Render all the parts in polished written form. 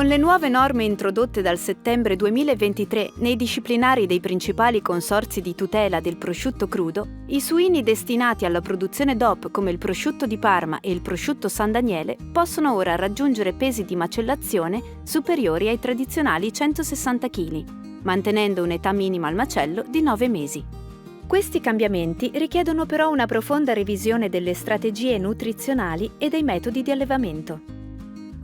Con le nuove norme introdotte dal settembre 2023 nei disciplinari dei principali consorzi di tutela del prosciutto crudo, i suini destinati alla produzione DOP come il prosciutto di Parma e il prosciutto San Daniele possono ora raggiungere pesi di macellazione superiori ai tradizionali 160 kg, mantenendo un'età minima al macello di 9 mesi. Questi cambiamenti richiedono però una profonda revisione delle strategie nutrizionali e dei metodi di allevamento.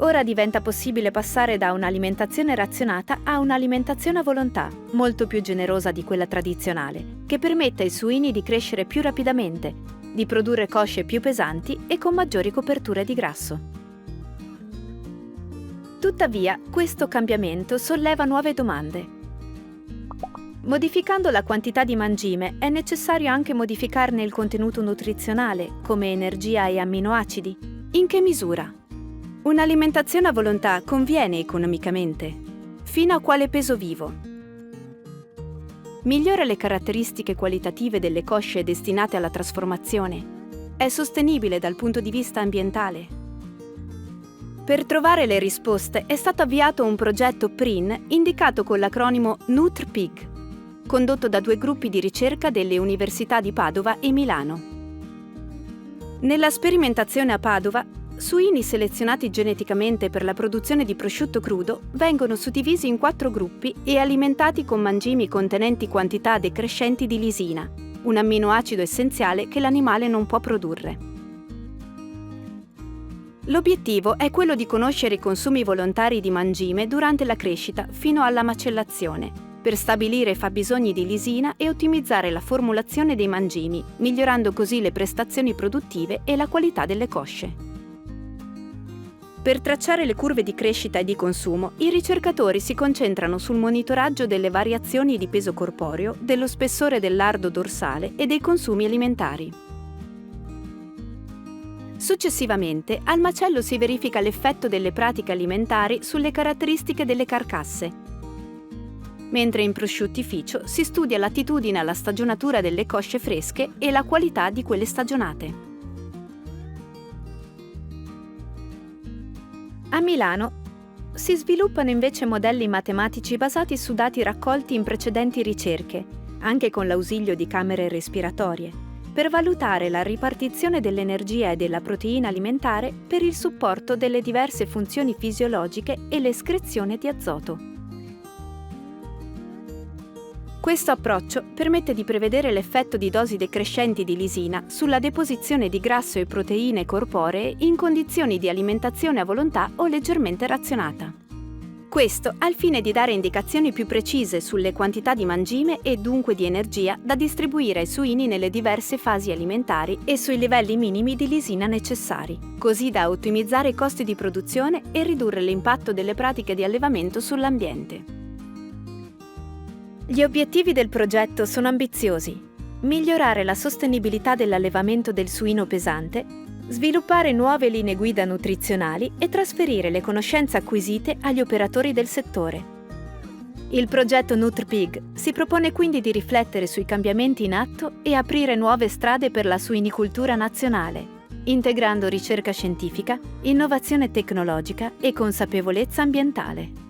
Ora diventa possibile passare da un'alimentazione razionata a un'alimentazione a volontà, molto più generosa di quella tradizionale, che permette ai suini di crescere più rapidamente, di produrre cosce più pesanti e con maggiori coperture di grasso. Tuttavia, questo cambiamento solleva nuove domande. Modificando la quantità di mangime è necessario anche modificarne il contenuto nutrizionale, come energia e amminoacidi. In che misura? Un'alimentazione a volontà conviene economicamente? Fino a quale peso vivo? Migliora le caratteristiche qualitative delle cosce destinate alla trasformazione? È sostenibile dal punto di vista ambientale? Per trovare le risposte è stato avviato un progetto PRIN indicato con l'acronimo NutrPig, condotto da 2 gruppi di ricerca delle università di Padova e Milano. Nella sperimentazione a Padova, suini selezionati geneticamente per la produzione di prosciutto crudo vengono suddivisi in 4 gruppi e alimentati con mangimi contenenti quantità decrescenti di lisina, un amminoacido essenziale che l'animale non può produrre. L'obiettivo è quello di conoscere i consumi volontari di mangime durante la crescita fino alla macellazione, per stabilire i fabbisogni di lisina e ottimizzare la formulazione dei mangimi, migliorando così le prestazioni produttive e la qualità delle cosce. Per tracciare le curve di crescita e di consumo, i ricercatori si concentrano sul monitoraggio delle variazioni di peso corporeo, dello spessore del lardo dorsale e dei consumi alimentari. Successivamente, al macello si verifica l'effetto delle pratiche alimentari sulle caratteristiche delle carcasse, mentre in prosciuttificio si studia l'attitudine alla stagionatura delle cosce fresche e la qualità di quelle stagionate. A Milano si sviluppano invece modelli matematici basati su dati raccolti in precedenti ricerche, anche con l'ausilio di camere respiratorie, per valutare la ripartizione dell'energia e della proteina alimentare per il supporto delle diverse funzioni fisiologiche e l'escrezione di azoto. Questo approccio permette di prevedere l'effetto di dosi decrescenti di lisina sulla deposizione di grasso e proteine corporee in condizioni di alimentazione a volontà o leggermente razionata. Questo al fine di dare indicazioni più precise sulle quantità di mangime e dunque di energia da distribuire ai suini nelle diverse fasi alimentari e sui livelli minimi di lisina necessari, così da ottimizzare i costi di produzione e ridurre l'impatto delle pratiche di allevamento sull'ambiente. Gli obiettivi del progetto sono ambiziosi: migliorare la sostenibilità dell'allevamento del suino pesante, sviluppare nuove linee guida nutrizionali e trasferire le conoscenze acquisite agli operatori del settore. Il progetto NutrPig si propone quindi di riflettere sui cambiamenti in atto e aprire nuove strade per la suinicoltura nazionale, integrando ricerca scientifica, innovazione tecnologica e consapevolezza ambientale.